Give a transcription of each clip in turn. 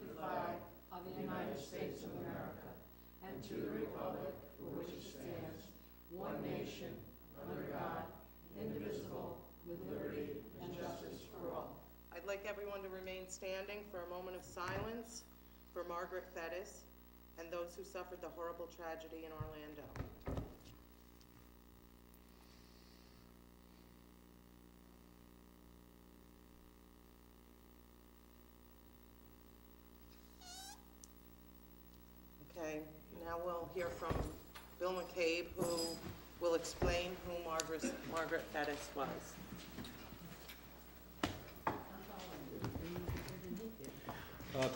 to the flag of the United States of America and to the republic for which it stands, one nation, under God, indivisible, with liberty and justice for all. I'd like everyone to remain standing for a moment of silence for Margaret Fettis and those who suffered the horrible tragedy in Orlando. Okay, now we'll hear from Bill McCabe, who will explain who Margaret Fettis was.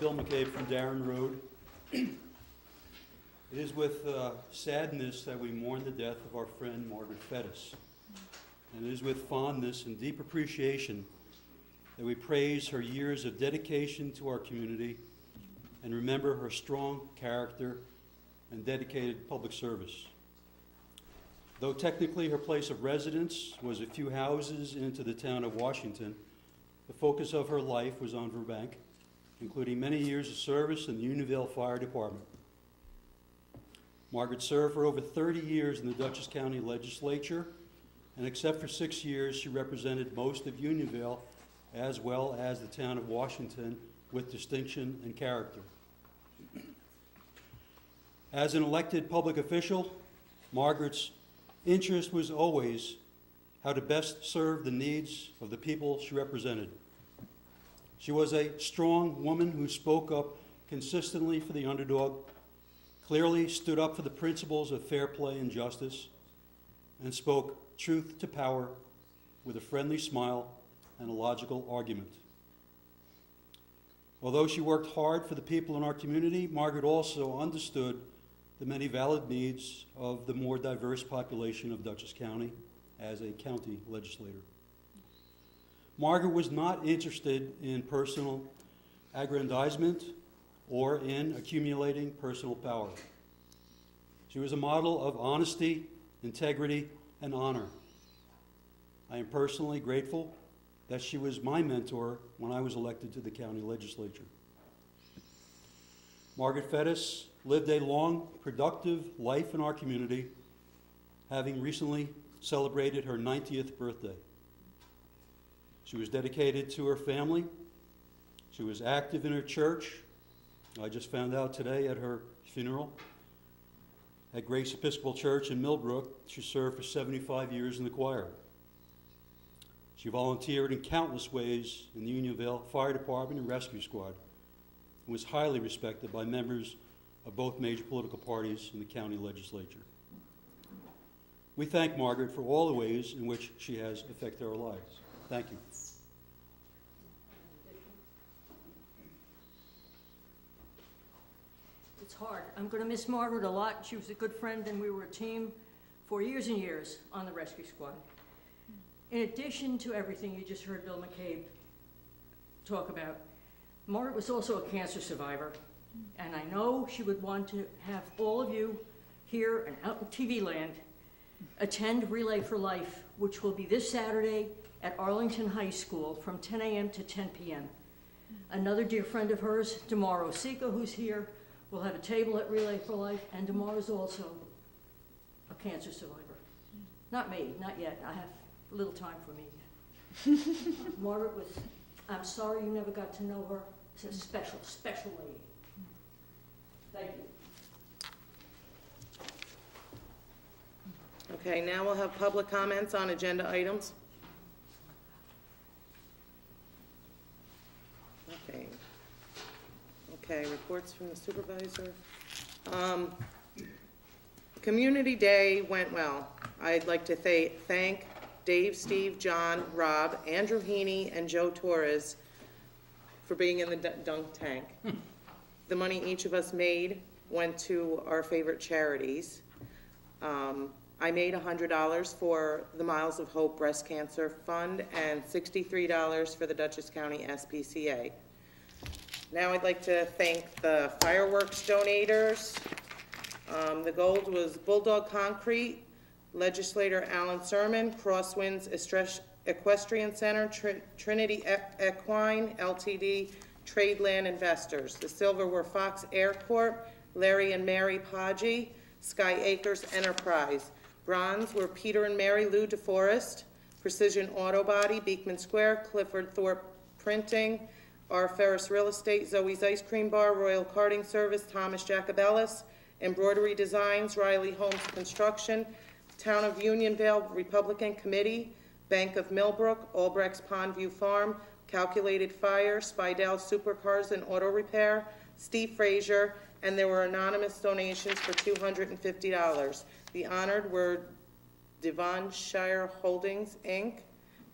Bill McCabe from Darren Road. It is with sadness that we mourn the death of our friend Margaret Fettis. And it is with fondness and deep appreciation that we praise her years of dedication to our community and remember her strong character and dedicated public service. Though technically her place of residence was a few houses into the town of Washington, the focus of her life was on Burbank, including many years of service in the Unionville Fire Department. Margaret served for over 30 years in the Dutchess County Legislature, and except for 6 years, she represented most of Unionville as well as the town of Washington with distinction and character. As an elected public official, Margaret's interest was always how to best serve the needs of the people she represented. She was a strong woman who spoke up consistently for the underdog, clearly stood up for the principles of fair play and justice, and spoke truth to power with a friendly smile and a logical argument. Although she worked hard for the people in our community, Margaret also understood the many valid needs of the more diverse population of Dutchess County as a county legislator. Margaret was not interested in personal aggrandizement or in accumulating personal power. She was a model of honesty, integrity, and honor. I am personally grateful that she was my mentor when I was elected to the county legislature. Margaret Fettis lived a long, productive life in our community, having recently celebrated her 90th birthday. She was dedicated to her family. She was active in her church. I just found out today at her funeral. At Grace Episcopal Church in Millbrook, she served for 75 years in the choir. She volunteered in countless ways in the Unionville Fire Department and Rescue Squad and was highly respected by members of both major political parties in the county legislature. We thank Margaret for all the ways in which she has affected our lives. Thank you. It's hard. I'm going to miss Margaret a lot. She was a good friend, and we were a team for years and years on the rescue squad. In addition to everything you just heard Bill McCabe talk about, Margaret was also a cancer survivor, and I know she would want to have all of you here and out in TV land attend Relay for Life, which will be this Saturday at Arlington High School from 10 a.m. to 10 p.m. Another dear friend of hers, Damaro Sika, who's here, will have a table at Relay for Life, and Damaro's also a cancer survivor. Not me, not yet. I have a little time for me yet. Margaret was, I'm sorry you never got to know her. She's a special, special lady. Thank you. Okay, now we'll have public comments on agenda items. Okay, reports from the supervisor. Community Day went well. I'd like to thank Dave, Steve, John, Rob, Andrew Heaney, and Joe Torres for being in the dunk tank. The money each of us made went to our favorite charities. I made $100 for the Miles of Hope Breast Cancer Fund and $63 for the Dutchess County SPCA. Now I'd like to thank the fireworks donators. The gold was Bulldog Concrete, legislator Alan Sermon, Crosswinds Equestrian Center, Trinity Equine Ltd., Tradeland Investors. The silver were Fox Airport, Larry and Mary Podgy, Sky Acres Enterprise. Bronze were Peter and Mary Lou DeForest, Precision Auto Body, Beekman Square, Clifford Thorpe Printing, R. Ferris Real Estate, Zoe's Ice Cream Bar, Royal Karting Service, Thomas Jacobellis, Embroidery Designs, Riley Holmes Construction, Town of Unionville Republican Committee, Bank of Millbrook, Albrecht's Pondview Farm, Calculated Fire, Spidell Supercars and Auto Repair, Steve Frazier, and there were anonymous donations for $250. The honored were Devonshire Holdings, Inc.,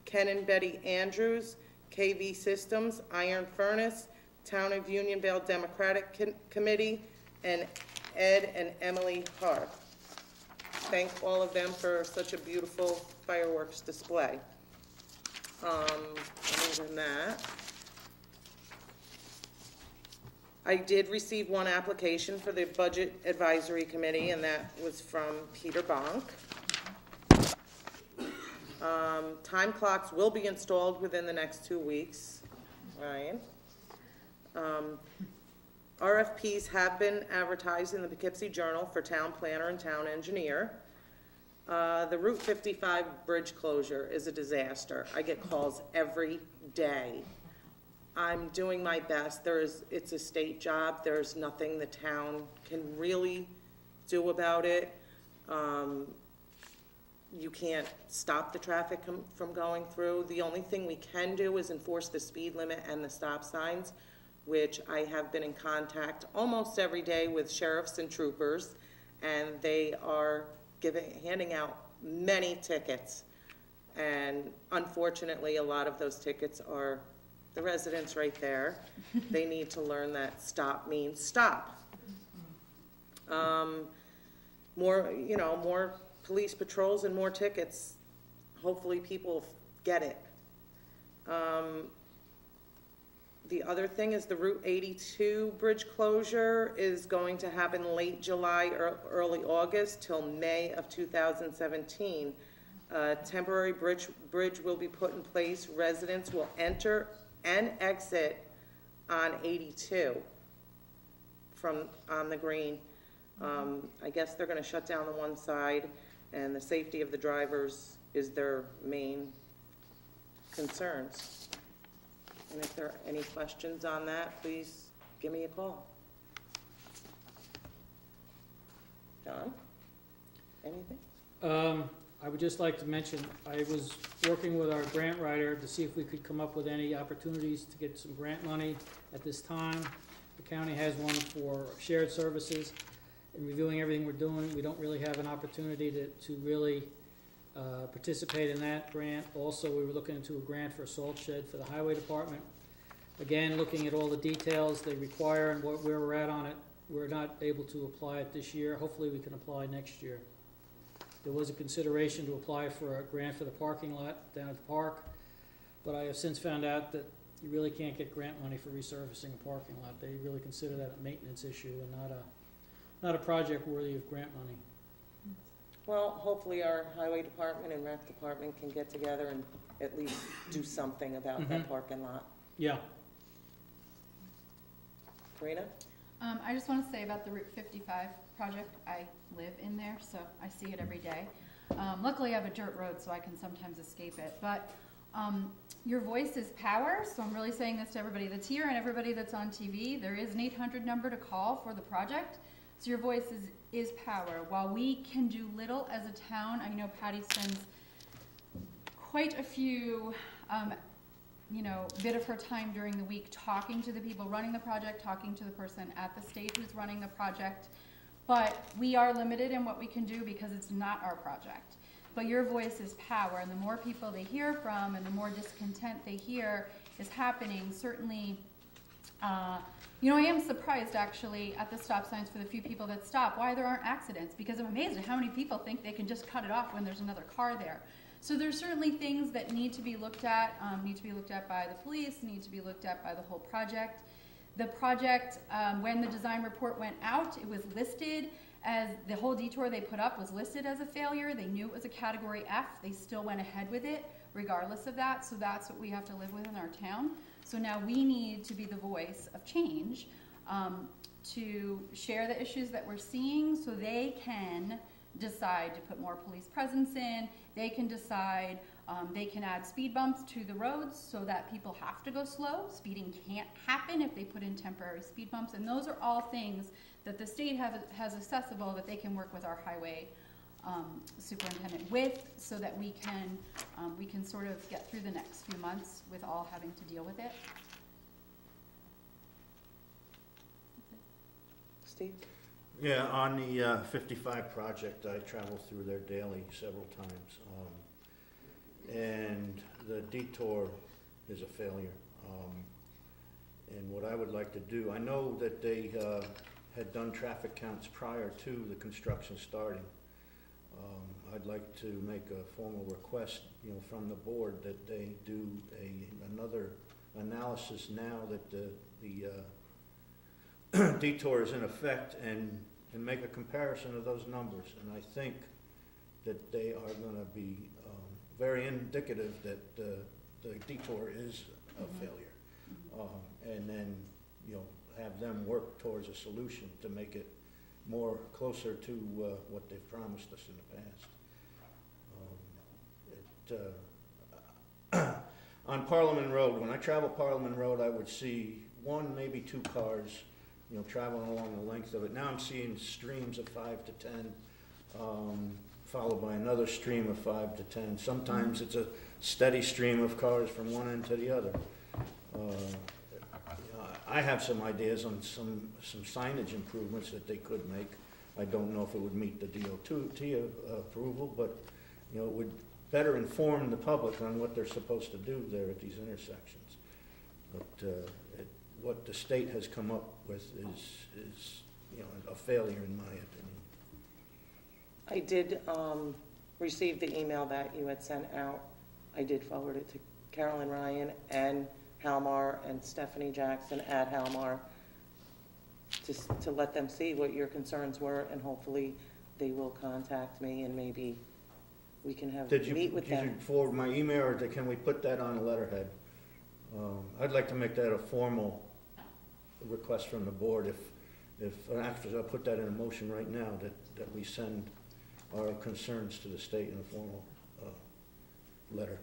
Ken and Betty Andrews, KV Systems, Iron Furnace, Town of Unionville Democratic Committee, and Ed and Emily Hart. Thank all of them for such a beautiful fireworks display. Other than that, I did receive one application for the Budget Advisory Committee, and that was from Peter Bonk. Time clocks will be installed within the next 2 weeks, Ryan. RFPs have been advertised in the Poughkeepsie Journal for town planner and town engineer. The Route 55 bridge closure is a disaster. I get calls every day. I'm doing my best. It's a state job. There's nothing the town can really do about it. You can't stop the traffic from going through. The only thing we can do is enforce the speed limit and the stop signs, which I have been in contact almost every day with sheriffs and troopers, and they are handing out many tickets. And unfortunately, a lot of those tickets are the residents right there. They need to learn that stop means stop. More police patrols and more tickets. Hopefully people get it. The other thing is the Route 82 bridge closure is going to happen late July or early August till May of 2017. Temporary bridge will be put in place. Residents will enter and exit on 82 on the green. I guess they're going to shut down the one side, and the safety of the drivers is their main concerns. And if there are any questions on that, please give me a call. John, anything? I would just like to mention, I was working with our grant writer to see if we could come up with any opportunities to get some grant money at this time. The county has one for shared services. In reviewing everything we're doing, we don't really have an opportunity to really participate in that grant. Also, we were looking into a grant for a salt shed for the highway department. Again, looking at all the details they require and where we're at on it, we're not able to apply it this year. Hopefully we can apply next year. There was a consideration to apply for a grant for the parking lot down at the park, but I have since found out that you really can't get grant money for resurfacing a parking lot. They really consider that a maintenance issue and not a project worthy of grant money. Well, hopefully our highway department and rec department can get together and at least do something about that parking lot. Yeah. Karina? I just want to say about the Route 55 project, I live in there, so I see it every day. Luckily, I have a dirt road, so I can sometimes escape it. But your voice is power, so I'm really saying this to everybody that's here and everybody that's on TV. There is an 800 number to call for the project, so your voice is power. While we can do little as a town, I know Patty spends quite a few bit of her time during the week talking to the people running the project, talking to the person at the state who's running the project. But we are limited in what we can do because it's not our project. But your voice is power, and the more people they hear from and the more discontent they hear is happening, certainly, I am surprised actually at the stop signs for the few people that stop, why there aren't accidents, because I'm amazed at how many people think they can just cut it off when there's another car there. So there's certainly things that need to be looked at by the police, need to be looked at by the whole project. The project, when the design report went out, it was listed as, the whole detour they put up was listed as a failure. They knew it was a category F. They still went ahead with it regardless of that. So that's what we have to live with in our town. So now we need to be the voice of change, to share the issues that we're seeing so they can decide to put more police presence in. They can decide, they can add speed bumps to the roads so that people have to go slow. Speeding can't happen if they put in temporary speed bumps. And those are all things that the state has accessible that they can work with our highway superintendent with, so that we can sort of get through the next few months with all having to deal with it. Steve? Yeah, on the 55 project, I travel through there daily several times. And the detour is a failure. And what I would like to do, I know that they had done traffic counts prior to the construction starting. I'd like to make a formal request, from the board that they do another analysis now that the detour is in effect, and make a comparison of those numbers. And I think that they are going to be very indicative that the detour is a failure. And then, have them work towards a solution to make it more closer to what they've promised us in the past. On Parliament Road, when I travel Parliament Road, I would see one, maybe two cars, traveling along the length of it. Now I'm seeing streams of 5 to 10, followed by another stream of 5 to 10. Sometimes it's a steady stream of cars from one end to the other. I have some ideas on some signage improvements that they could make. I don't know if it would meet the DOT approval, but it would better inform the public on what they're supposed to do there at these intersections. But what the state has come up with is a failure in my opinion. I did receive the email that you had sent out. I did forward it to Carolyn Ryan and Halmar and Stephanie Jackson at Halmar, just to let them see what your concerns were, and hopefully they will contact me and maybe we can meet with them. Did you forward my email, or can we put that on a letterhead? I'd like to make that a formal request from the board. If actually, I'll put that in a motion right now, that we send our concerns to the state in a formal letter.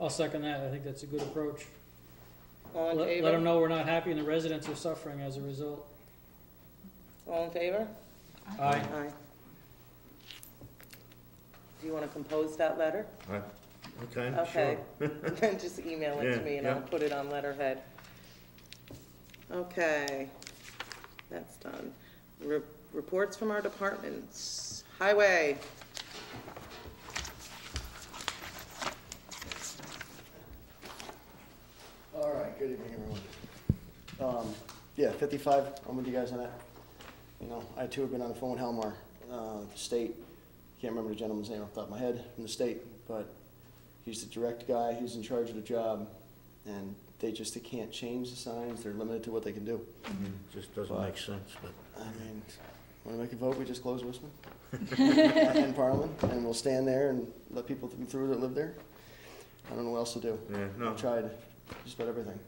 I'll second that. I think that's a good approach. All in Let favor? them know we're not happy and the residents are suffering as a result. All in favor? Aye. Aye. Do you want to compose that letter? Okay, Okay. sure. Then just email it to me and I'll put it on letterhead. Okay, that's done. Reports from our departments. Highway. All right, good evening, everyone. Yeah, 55, I'm with you guys on that. I too have been on the phone with Halmar, the state. Can't remember the gentleman's name off the top of my head from the state, but he's the direct guy, he's in charge of the job, and they can't change the signs, they're limited to what they can do. Just doesn't make sense, but. Want to make a vote, we just close Wissman and Parliament, and we'll stand there and let people through that live there. I don't know what else to do. Yeah, no. I've tried just about everything.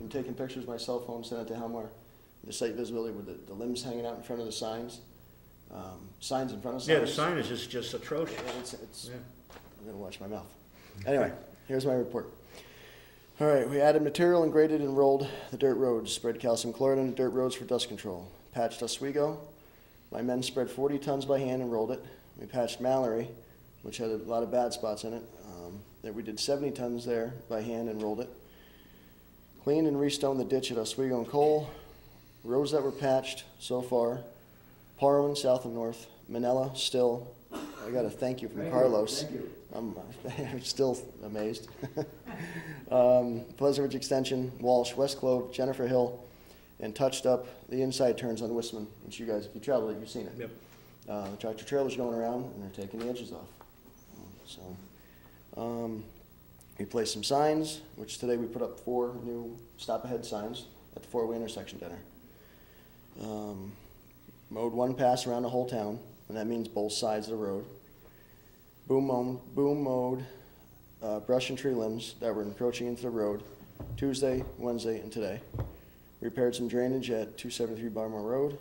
I'm taking pictures with my cell phone, sent it to Halmar. The site visibility with the limbs hanging out in front of the signs. Signs in front of signs. Yeah, the signage is just atrocious. I'm gonna watch my mouth. Anyway, here's my report. All right, we added material and graded and rolled the dirt roads, spread calcium chloride on the dirt roads for dust control. Patched Oswego. My men spread 40 tons by hand and rolled it. We patched Mallory, which had a lot of bad spots in it. We did 70 tons there by hand and rolled it. Cleaned and restoned the ditch at Oswego and Cole. Roads that were patched so far: Parwin, south and north. Manila, still. I got a thank you from Carlos. Thank you. I'm still amazed. Pleasant Ridge Extension, Walsh, West Clove, Jennifer Hill, and touched up the inside turns on Wissman, which you guys, if you travel it, you've seen it. Yep. The tractor trailers going around, and they're taking the edges off. We placed some signs, which today we put up 4 new stop-ahead signs at the 4-way intersection dinner. Mowed 1 pass around the whole town, and that means both sides of the road. Boom mowed brush and tree limbs that were encroaching into the road, Tuesday, Wednesday, and today. Repaired some drainage at 273 Barmore Road.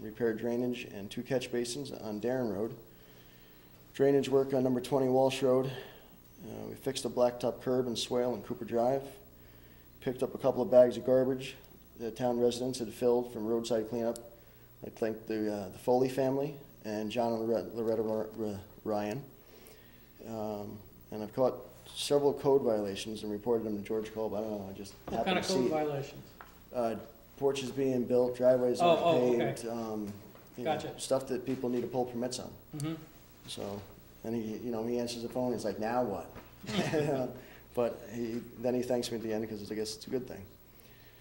Repaired drainage and 2 catch basins on Darren Road. Drainage work on number 20 Walsh Road. We fixed a blacktop curb and swale in Cooper Drive. Picked up a couple of bags of garbage that town residents had filled from roadside cleanup. I thank the Foley family and John and Loretta Ryan. And I've caught several code violations and reported them to George Kolb. I don't know, I just What kind happened of to code see violations? porches being built, driveways Oh, aren't okay. paved, you know, Gotcha. stuff that people need to pull permits on. Mm-hmm. So, and he answers the phone, he's like, now what? But then he thanks me at the end because I guess it's a good thing.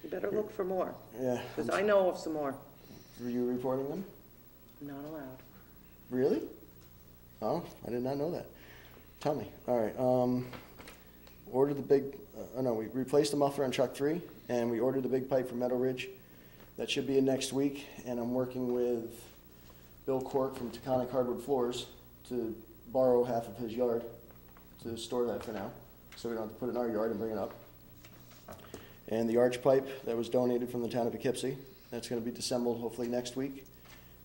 You better look for more, Yeah. because I know of some more. Were you reporting them? Not allowed. Really? Oh, I did not know that. Tell me. All right. Ordered the big, we replaced the muffler on truck 3, and we ordered the big pipe from Meadow Ridge. That should be in next week, and I'm working with Bill Cork from Taconic Hardwood Floors to borrow half of his yard to store that for now, so we don't have to put it in our yard and bring it up. And the arch pipe that was donated from the town of Poughkeepsie, that's gonna be disassembled hopefully next week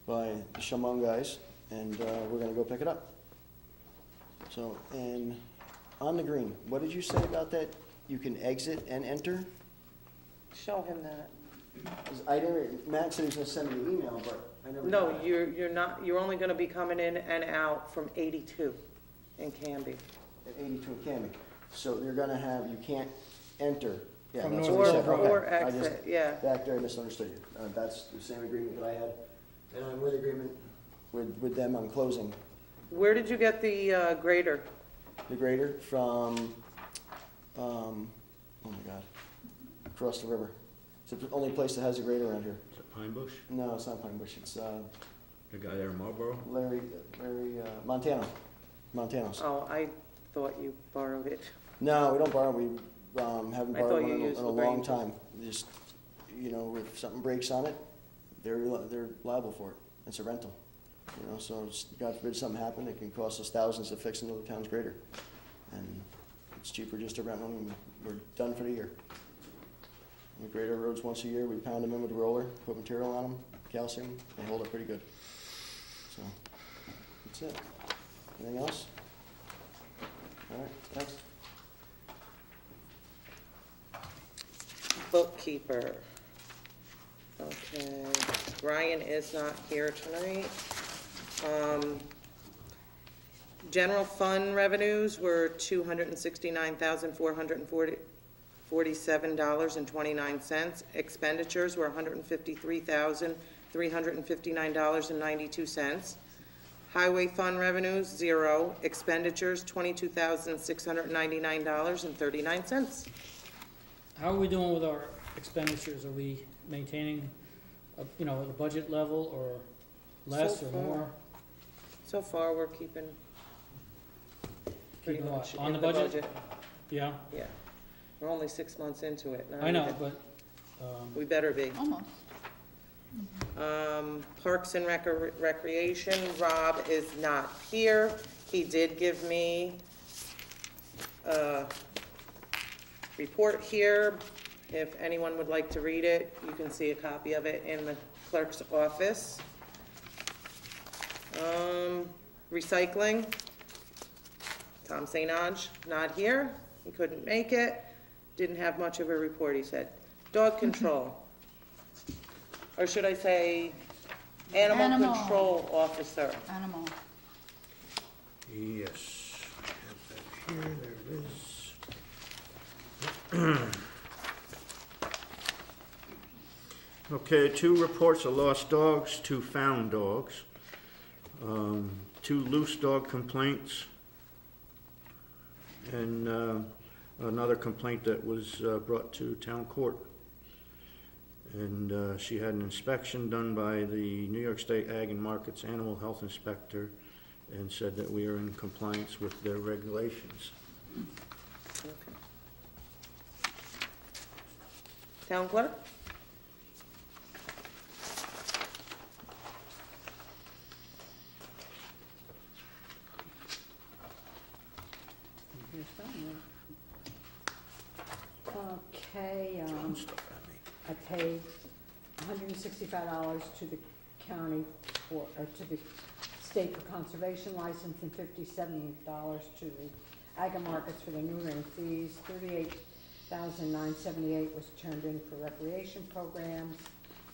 by the Shamong guys, and we're gonna go pick it up. So, and on the green, what did you say about that? You can exit and enter? Show him that. 'Cause I didn't, Matt said he was gonna send me an email, but I never. No, got it. you're not, you're only gonna be coming in and out from 82 in Canby. At 82 in Cammy. So you're gonna have, you can't enter. Yeah, From that's North what he Or, said. Road. Okay. or I just- exit, yeah. Back there, I misunderstood you. That's the same agreement that I had, and I'm with agreement with them on closing Where did you get the grader? the grader from, oh my God, across the river. It's the only place that has a grader around here. Is it Pine Bush? No, it's not Pine Bush, it's The guy there in Marlboro? Larry, Montanos. Oh, I thought you borrowed it. No, we don't borrow, we haven't I borrowed thought one you in a used in a Lorraine. long time. Just, if something breaks on it, they're liable for it. It's a rental. So God forbid something happen, it can cost us thousands to fix another town's grader. And it's cheaper just to rent one, and we're done for the year. We grade our roads once a year, we pound them in with a roller, put material on them, calcium, they hold up pretty good. So, that's it. Anything else? All right, thanks. Bookkeeper. Okay, Ryan is not here tonight. General fund revenues were $269,447.29. Expenditures were $153,359.92. Highway fund revenues, 0. Expenditures, $22,699.39. How are we doing with our expenditures? Are we maintaining, the budget level or less So or far. more? So far, we're keeping pretty Keeping what, much on in the the budget? budget. Yeah, Yeah, we're only 6 months into it. not I know, even. but, We better be. Almost. Parks and Recreation, Rob is not here. He did give me a report here. If anyone would like to read it, you can see a copy of it in the clerk's office. Recycling, Tom St. Ange, not here. He couldn't make it. Didn't have much of a report, he said. Dog control. Or should I say, animal Animal. control officer. Animal. Yes. Have that here, there it is. Okay, 2 reports of lost dogs, 2 found dogs, 2 loose dog complaints, and another complaint that was brought to town court. And she had an inspection done by the New York State Ag and Markets Animal Health Inspector and said that we are in compliance with their regulations. Okay. Town clerk? Okay, Throwing stuff at me. I paid $165 to the county for, or to the state for conservation license and $57 to the agri markets for the neutering fees. $38,978 was turned in for recreation programs.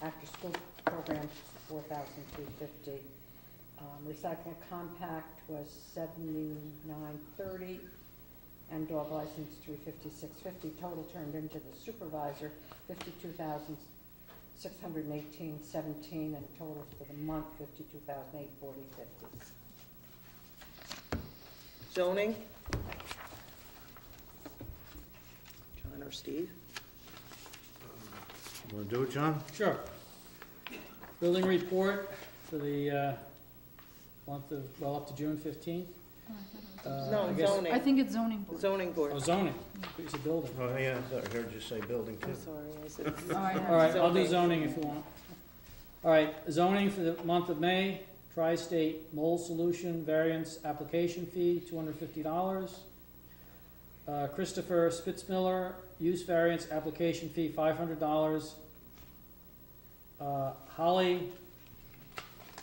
After school programs, $4,350. Recycling compact was $79.30. And dog license, $356.50. Total turned into the supervisor, $52,618.17, and total for the month, $52,840.50. Zoning? John or Steve? You wanna do it, John? Sure. Building report for the month of, well, up to June 15th. No, I guess- zoning. I think it's zoning board. Zoning board. Oh, zoning, it's a building. Oh, yeah, I heard you say building too. I'm sorry, I said. Oh, I have All right, I'll do Zoning. zoning if you want. All right, zoning for the month of May, Tri-State Mold Solution Variance Application Fee, $250. Christopher Spitzmiller, Use Variance Application Fee, $500. Holly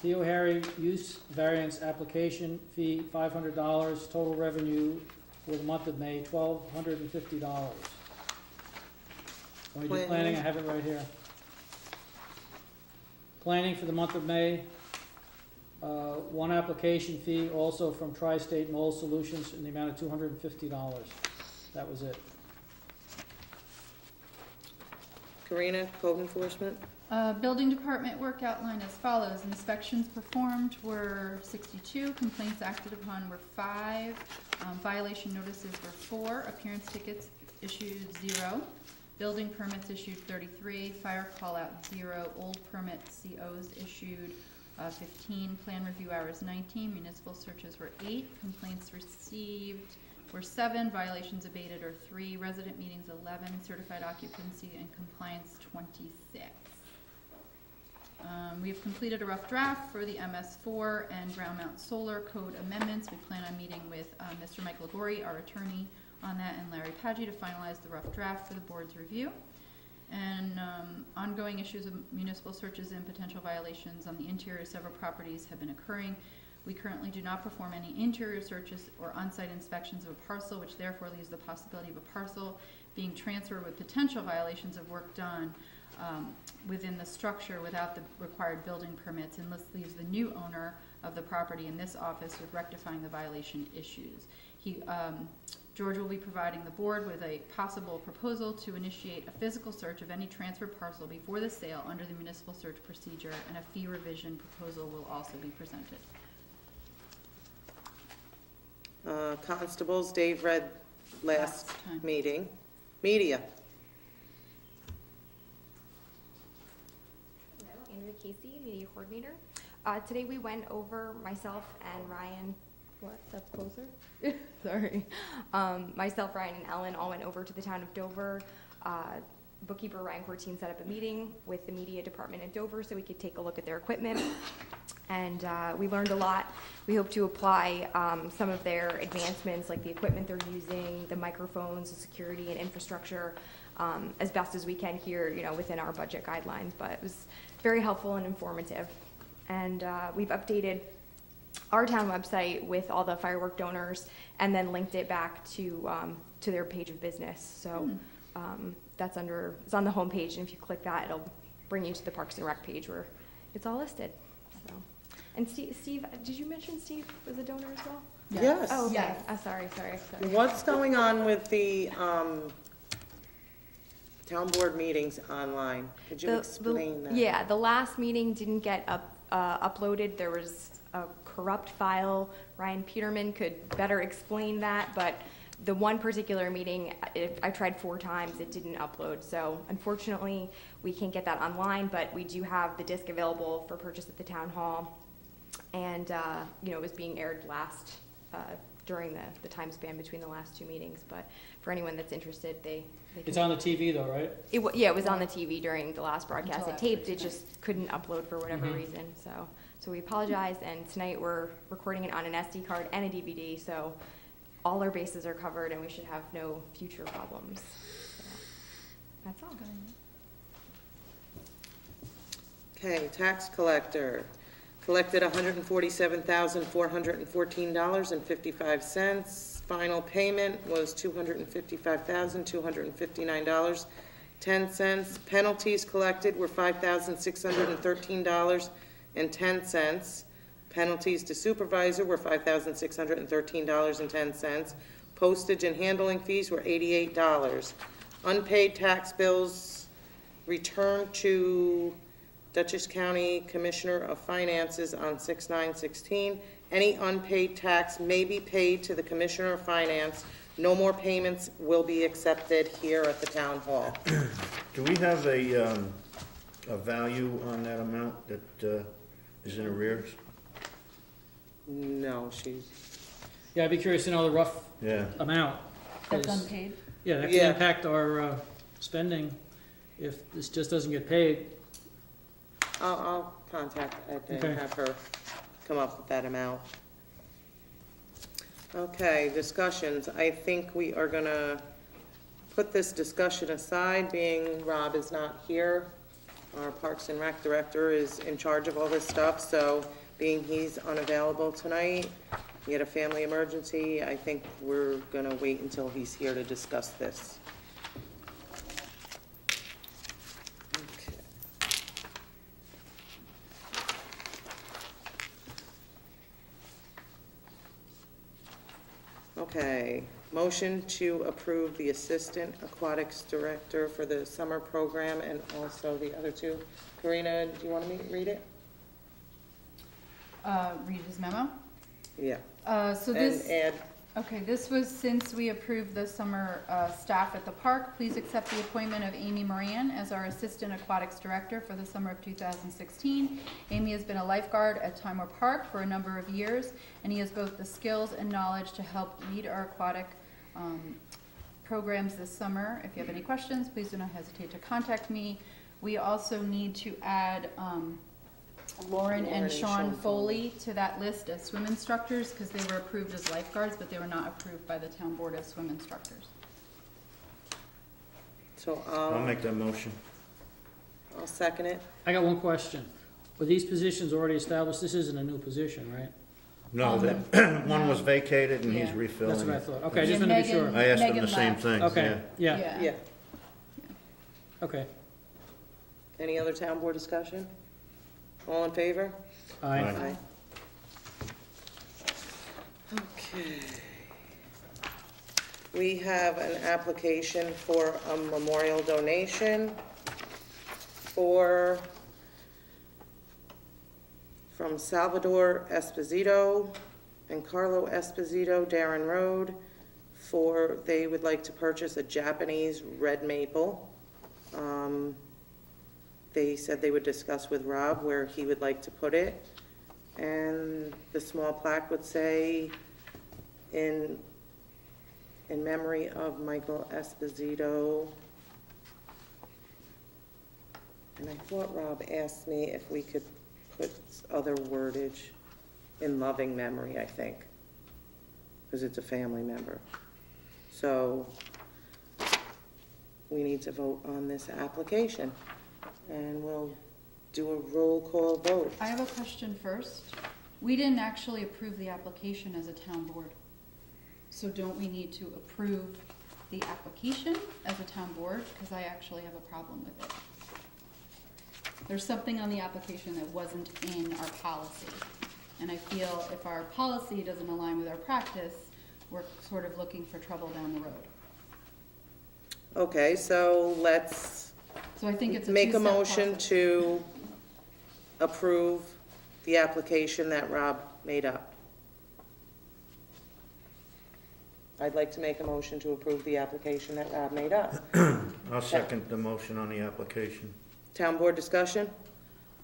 Theo Harry, Use Variance Application Fee, $500. Total revenue for the month of May, $1,250. When we do Planning. planning, I have it right here. Planning for the month of May, one application fee also from Tri-State Mold Solutions in the amount of $250. That was it. Karina, code enforcement? Building department work outlined as follows. Inspections performed were 62, complaints acted upon were 5, violation notices were 4, appearance tickets issued 0, building permits issued 33, fire call out 0, old permit COs issued 15, plan review hours 19, municipal searches were 8, complaints received were 7, violations abated are 3, resident meetings 11, certified occupancy and compliance 26. We have completed a rough draft for the MS4 and ground mount solar code amendments. We plan on meeting with Mr. Mike Lagori, our attorney, on that, and Larry Paggi to finalize the rough draft for the board's review. And ongoing issues of municipal searches and potential violations on the interior of several properties have been occurring. We currently do not perform any interior searches or on-site inspections of a parcel, which therefore leaves the possibility of a parcel being transferred with potential violations of work done within the structure without the required building permits, and this leaves the new owner of the property in this office with rectifying the violation issues. George will be providing the board with a possible proposal to initiate a physical search of any transferred parcel before the sale under the municipal search procedure, and a fee revision proposal will also be presented. Constables, Dave read last time. meeting. Media. Hello, Andrea Casey, media coordinator. Today we went over, myself and Ryan, what, step closer? Sorry. Myself, Ryan, and Ellen all went over to the town of Dover. Bookkeeper Ryan Cortine set up a meeting with the media department at Dover so we could take a look at their equipment. And we learned a lot. We hope to apply some of their advancements, like the equipment they're using, the microphones, the security and infrastructure, as best as we can here, within our budget guidelines. But it was very helpful and informative. And we've updated our town website with all the firework donors, and then linked it back to their page of business. So that's it's on the homepage, and if you click that, it'll bring you to the Parks and Rec page where it's all listed. So, and Steve, did you mention Steve was a donor as well? Yes. Oh, okay. Yes. Sorry. What's going on with the town board meetings online? Could you explain that? Yeah, the last meeting didn't get uploaded. There was a corrupt file. Ryan Peterman could better explain that, but the one particular meeting, I tried 4 times, it didn't upload. So unfortunately, we can't get that online, but we do have the disc available for purchase at the town hall. And, it was being aired during the time span between the last 2 meetings. But for anyone that's interested, they It's on the TV though, right? it was on the TV during the last broadcast. It taped, it just couldn't upload for whatever reason. So we apologize, and tonight we're recording it on an SD card and a DVD, so all our bases are covered and we should have no future problems. That's all. Okay, tax collector. Collected $147,414.55. Final payment was $255,259.10. Penalties collected were $5,613.10. Penalties to supervisor were $5,613.10. Postage and handling fees were $88. Unpaid tax bills returned to Dutchess County Commissioner of Finances on 6/9/16. Any unpaid tax may be paid to the Commissioner of Finance. No more payments will be accepted here at the town hall. Do we have a value on that amount that is in arrears? No, she's, Yeah, I'd be curious to know the rough Yeah. amount. That's 'cause, unpaid. Yeah, that Yeah. could impact our spending if this just doesn't get paid. I'll contact Ed and Okay. have her come up with that amount. Okay, discussions. I think we are gonna put this discussion aside, being Rob is not here. Our Parks and Rec Director is in charge of all this stuff, so being he's unavailable tonight, he had a family emergency, I think we're gonna wait until he's here to discuss this. Okay. Okay, motion to approve the Assistant Aquatics Director for the summer program and also the other two. Karina, do you want me to read it? Read his memo. Yeah. So And this, add, okay, this was since we approved the summer staff at the park. Please accept the appointment of Amy Moran as our Assistant Aquatics Director for the summer of 2016. Amy has been a lifeguard at Timor Park for a number of years, and he has both the skills and knowledge to help lead our aquatic programs this summer. If you have any questions, please do not hesitate to contact me. We also need to add Lauren and Sean Foley to that list as swim instructors, because they were approved as lifeguards, but they were not approved by the town board as swim instructors. so I'll make that motion. I'll second it. I got one question. Were these positions already established? This isn't a new position, right? No, that, one was vacated and he's Yeah. refilling. That's what I it. thought. Okay, I just Yeah, wanted to be sure. Megan- I asked him Megan the same left. thing, Okay, yeah. yeah, Yeah. okay. Any other town board discussion? All in favor? Aye. Aye. Okay. We have an application for a memorial donation from Salvador Esposito and Carlo Esposito, Darren Road, they would like to purchase a Japanese red maple. They said they would discuss with Rob where he would like to put it. And the small plaque would say, in memory of Michael Esposito. And I thought Rob asked me if we could put other wordage, in loving memory, I think, because it's a family member. So we need to vote on this application, and we'll do a roll call vote. I have a question first. We didn't actually approve the application as a town board. So don't we need to approve the application as a town board? Because I actually have a problem with it. There's something on the application that wasn't in our policy. And I feel if our policy doesn't align with our practice, we're sort of looking for trouble down the road. Okay, so let's So I think it's a make a two-step motion process. to approve the application that Rob made up. I'd like to make a motion to approve the application that Rob made up. I'll second the motion on the application. Town board discussion?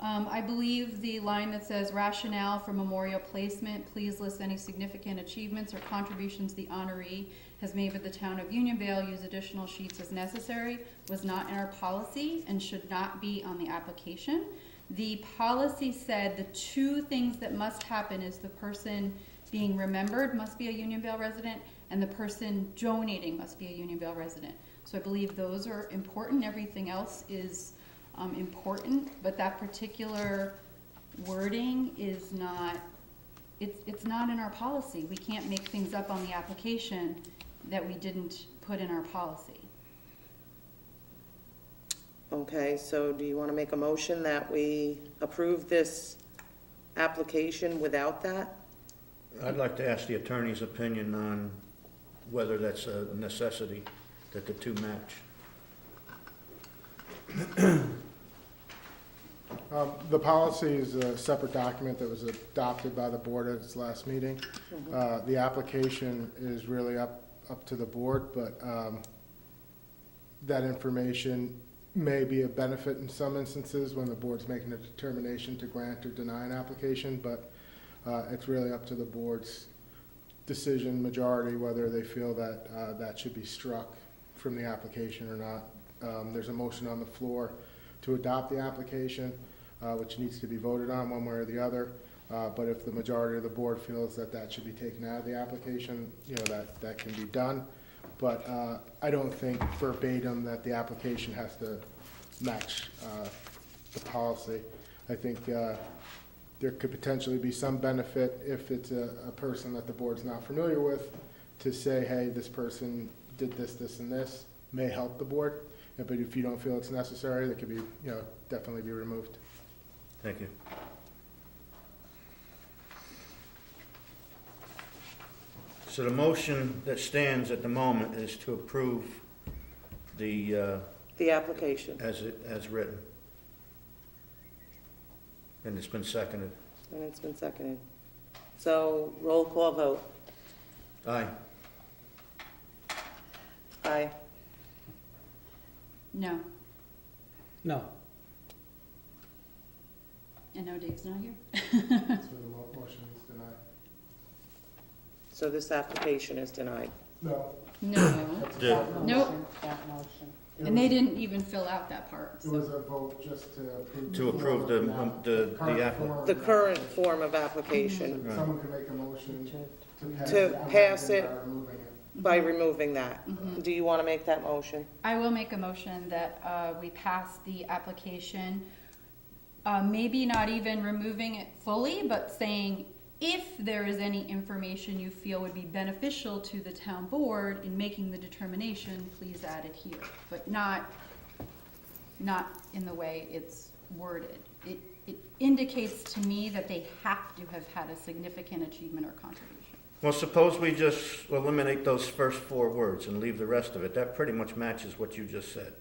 I believe the line that says rationale for memorial placement, please list any significant achievements or contributions the honoree has made with the town of Unionville, use additional sheets as necessary, was not in our policy and should not be on the application. The policy said the two things that must happen is the person being remembered must be a Unionville resident, and the person donating must be a Unionville resident. So I believe those are important. Everything else is important, but that particular wording is not, it's not in our policy. We can't make things up on the application that we didn't put in our policy. Okay, so do you want to make a motion that we approve this application without that? I'd like to ask the attorney's opinion on whether that's a necessity, that the two match. The policy is a separate document that was adopted by the board at its last meeting. The application is really up to the board, but that information may be a benefit in some instances when the board's making a determination to grant or deny an application, but it's really up to the board's decision majority whether they feel that that should be struck from the application or not. There's a motion on the floor to adopt the application, which needs to be voted on one way or the other. But if the majority of the board feels that that should be taken out of the application, you know, that can be done. But I don't think verbatim that the application has to match the policy. I think there could potentially be some benefit if it's a person that the board's not familiar with to say, hey, this person did this, this, and this, may help the board. But if you don't feel it's necessary, that could be, you know, definitely be removed. Thank you. So the motion that stands at the moment is to approve the, application, as written. And it's been seconded. and it's been seconded. So, roll call vote. Aye. Aye. No. No. And no, Dave's not here. So the motion is denied. So this application is denied. No. No. The- Nope. That motion. And they didn't even fill out that part. It was a vote just to approve. To approve the current app- form. The current form of application, Right. Someone can make a motion To pass it it. by removing it. by removing that. Mhm. Do you want to make that motion? I will make a motion that we pass the application, maybe not even removing it fully, but saying if there is any information you feel would be beneficial to the town board in making the determination, please add it here, but not in the way it's worded. It indicates to me that they have to have had a significant achievement or contribution. Well, suppose we just eliminate those first four words and leave the rest of it. That pretty much matches what you just said.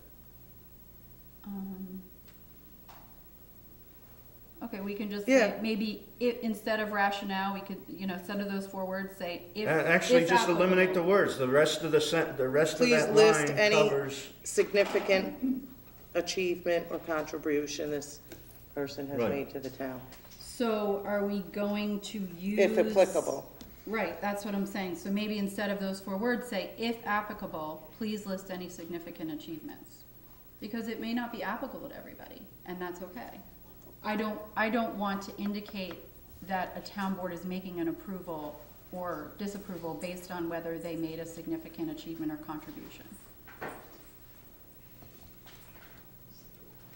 Okay, we can just Yeah. say, maybe if, instead of rationale, we could, you know, instead of those four words, say if. Actually, if just eliminate the applicable. words. The rest of the rest of Please that list line any- covers. Significant achievement or contribution this person has Right. made to the town, So are we going to use? if applicable. Right, that's what I'm saying. So maybe instead of those four words, say, if applicable, please list any significant achievements. Because it may not be applicable to everybody, and that's okay. I don't want to indicate that a town board is making an approval or disapproval based on whether they made a significant achievement or contribution.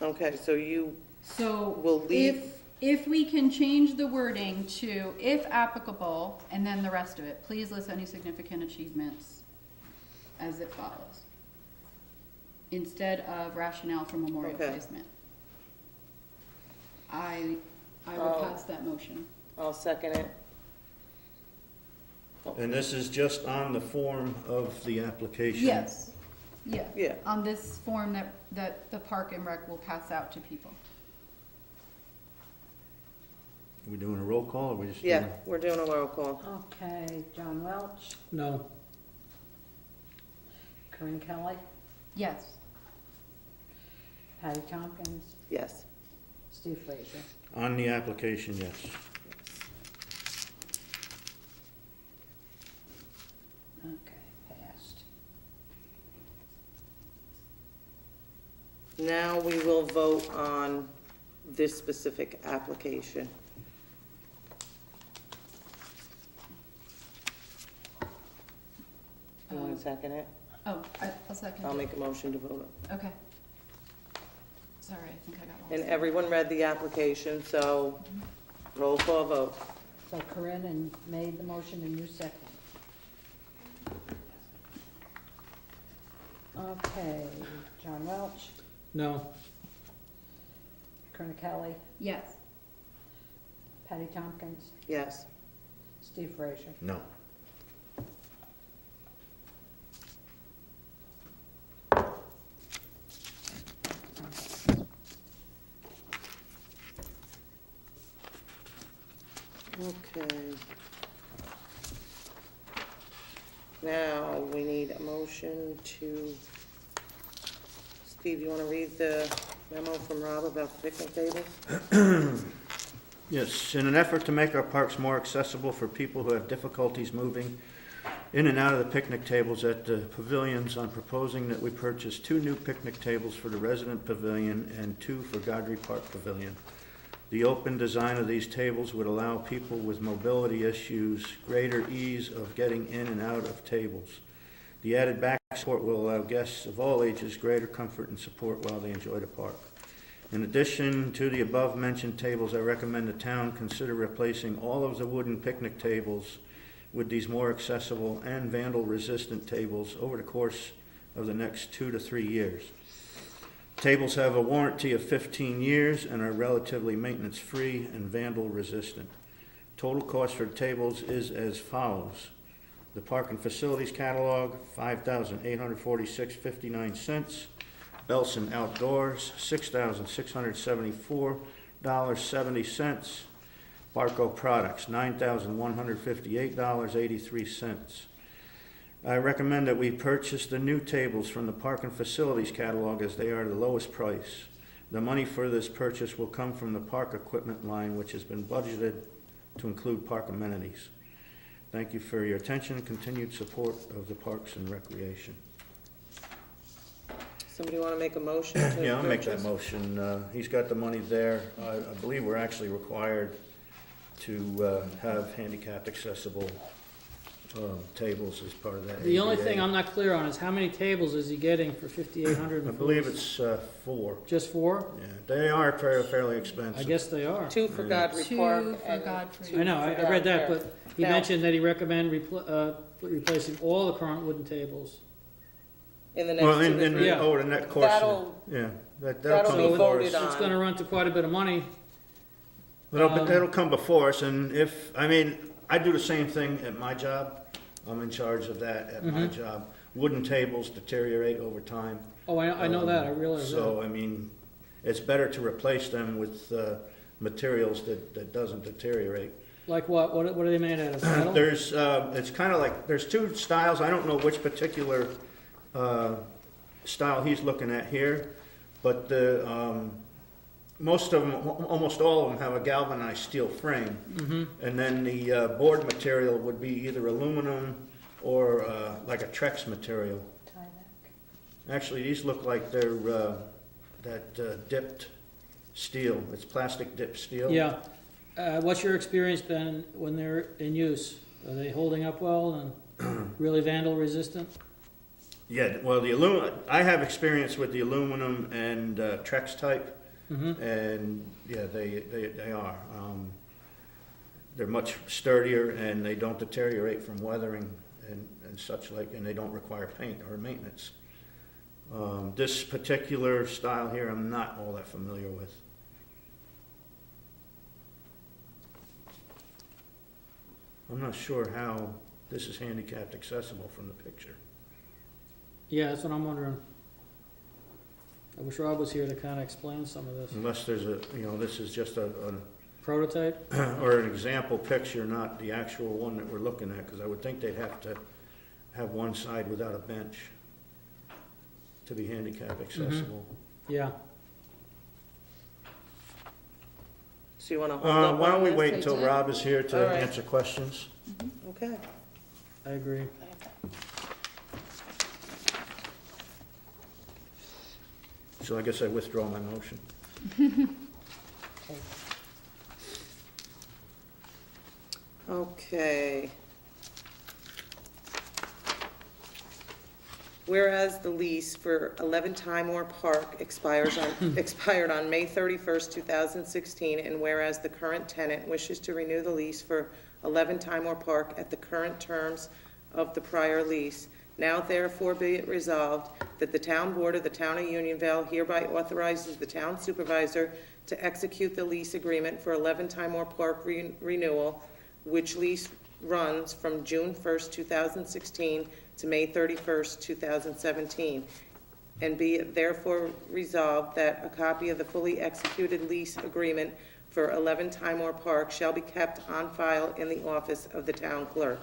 Okay, so you So will leave, if we can change the wording to if applicable, and then the rest of it, please list any significant achievements as it follows. Instead of rationale for memorial Okay. placement. I will Oh. pass that motion. I'll second it. And this is just on the form of the application. Yes, yeah, Yeah, on this form that the Park and Rec will pass out to people. Are we doing a roll call, or we just? yeah, doing- we're doing a roll call. Okay, John Welch, No. Corinne Kelly, Yes. Patty Tompkins, Yes. Steve Fraser. On the application, yes. Okay, passed. Now we will vote on this specific application. You want to second it? Oh, I'll second. I'll make a motion to vote. Okay. Sorry, I think I got lost. And everyone read the application, so roll call vote. So Corinne and made the motion and you second. Okay, John Welch, No, Corinne Kelly, Yes. Patty Tompkins, Yes. Steve Frazier. No. Okay. Now, we need a motion to, Steve, you want to read the memo from Rob about the picnic tables? Yes, in an effort to make our parks more accessible for people who have difficulties moving in and out of the picnic tables at the pavilions, I'm proposing that we purchase 2 new picnic tables for the resident pavilion and 2 for Godrey Park Pavilion. The open design of these tables would allow people with mobility issues greater ease of getting in and out of tables. The added back support will allow guests of all ages greater comfort and support while they enjoy the park. In addition to the above-mentioned tables, I recommend the town consider replacing all of the wooden picnic tables with these more accessible and vandal-resistant tables over the course of the next 2 to 3 years. Tables have a warranty of 15 years and are relatively maintenance-free and vandal-resistant. Total cost for tables is as follows. The Park and Facilities Catalog, $5,846.59. Belson Outdoors, $6,674.70. Barco Products, $9,158.83. I recommend that we purchase the new tables from the Park and Facilities Catalog as they are the lowest price. The money for this purchase will come from the park equipment line, which has been budgeted to include park amenities. Thank you for your attention and continued support of the Parks and Recreation. Somebody want to make a motion to Yeah, I'll make that purchase? motion. He's got the money there. I believe we're actually required to have handicapped accessible tables as part of that. the only ADA. thing I'm not clear on is how many tables is he getting for $5,800? I believe it's 4. Just 4? Yeah, they are fairly expensive. I guess they are. 2 for Yeah. Godrey 2 Park for and Godfrey. 2 I know, for I read that, Godfrey. but he Now- mentioned that he recommend replacing all the current wooden tables. In the next Well, 2 to 3. Yeah. over the next course. That'll- Yeah, that'll that'll come be before voted us. on. It's gonna run to quite a bit of money. But that'll come before us, and I do the same thing at my job. I'm in charge of that at my job. Wooden tables deteriorate over time. Oh, I know that, I realize that. So, it's better to replace them with materials that doesn't deteriorate. Like what? What are they made out of? Metal? There's, it's kind of like, there's 2 styles. I don't know which particular style he's looking at here, but most of them, almost all of them have a galvanized steel frame. And then the board material would be either aluminum or like a Trex material. Actually, these look like they're that dipped steel. It's plastic dipped steel. Yeah. What's your experience been when they're in use? Are they holding up well and really vandal resistant? Yeah, well, I have experience with the aluminum and Trex type. And yeah, they are. They're much sturdier and they don't deteriorate from weathering and such like, and they don't require paint or maintenance. This particular style here, I'm not all that familiar with. I'm not sure how this is handicapped accessible from the picture. Yeah, that's what I'm wondering. I wish Rob was here to kind of explain some of this. Unless there's this is just a Prototype? or an example picture, not the actual one that we're looking at, because I would think they'd have to have one side without a bench to be handicap accessible. Yeah. So you want to hold up Why don't on we this? wait until Rob is here All to right. answer questions? Okay. I agree. So I guess I withdraw my motion. Okay. Whereas the lease for 11 Timor Park expired on May 31st, 2016, and whereas the current tenant wishes to renew the lease for 11 Timor Park at the current terms of the prior lease, now therefore be it resolved that the Town Board of the Town of Unionville hereby authorizes the town supervisor to execute the lease agreement for 11 Timor Park renewal, which lease runs from June 1st, 2016 to May 31st, 2017. And be it therefore resolved that a copy of the fully executed lease agreement for 11 Timor Park shall be kept on file in the office of the town clerk.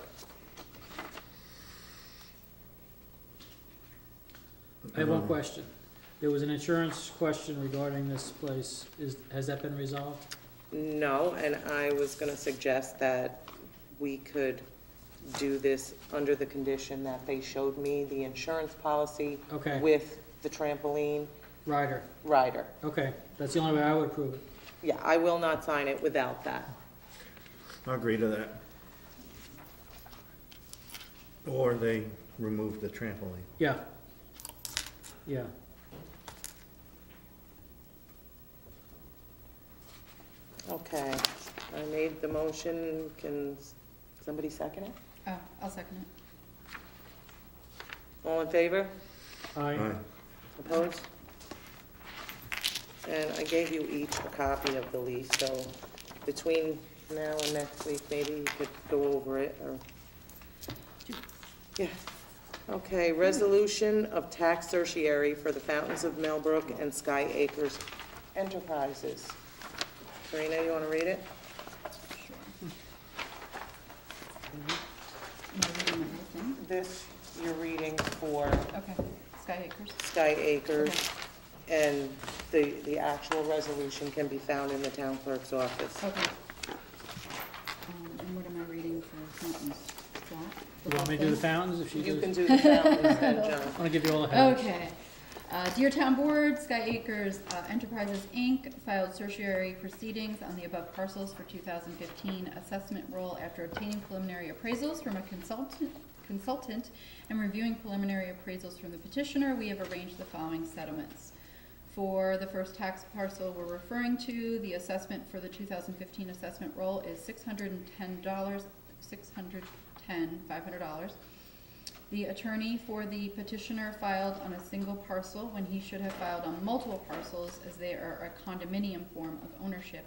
I have one question. There was an insurance question regarding this place. Has that been resolved? No, and I was gonna suggest that we could do this under the condition that they showed me the insurance policy Okay, with the trampoline rider. rider. Okay, that's the only way I would approve it. Yeah, I will not sign it without that. I agree to that. Or they remove the trampoline. Yeah. Yeah. Okay, I made the motion, can somebody second it? Oh, I'll second it. All in favor? Aye. Opposed? And I gave you each a copy of the lease, so between now and next week, maybe you could go over it, or... Yeah. Okay, resolution of tax certiorari for the Fountains of Millbrook and Sky Acres Enterprises. Karina, you want to read it? Am I reading the whole thing? This you're reading for Okay, Sky Acres. Sky Acres, and the actual resolution can be found in the town clerk's office. Okay. And what am I reading for fountains? Is that the You want me to whole do the thing? fountains if she You does? can do the fountains and John. I want to give you all the headings. Okay. Dear Town Board, Sky Acres Enterprises, Inc. filed certiorari proceedings on the above parcels for 2015 assessment roll after obtaining preliminary appraisals from a consultant and reviewing preliminary appraisals from the petitioner. We have arranged the following settlements. For the first tax parcel we're referring to, the assessment for the 2015 assessment roll is $500. The attorney for the petitioner filed on a single parcel when he should have filed on multiple parcels, as they are a condominium form of ownership.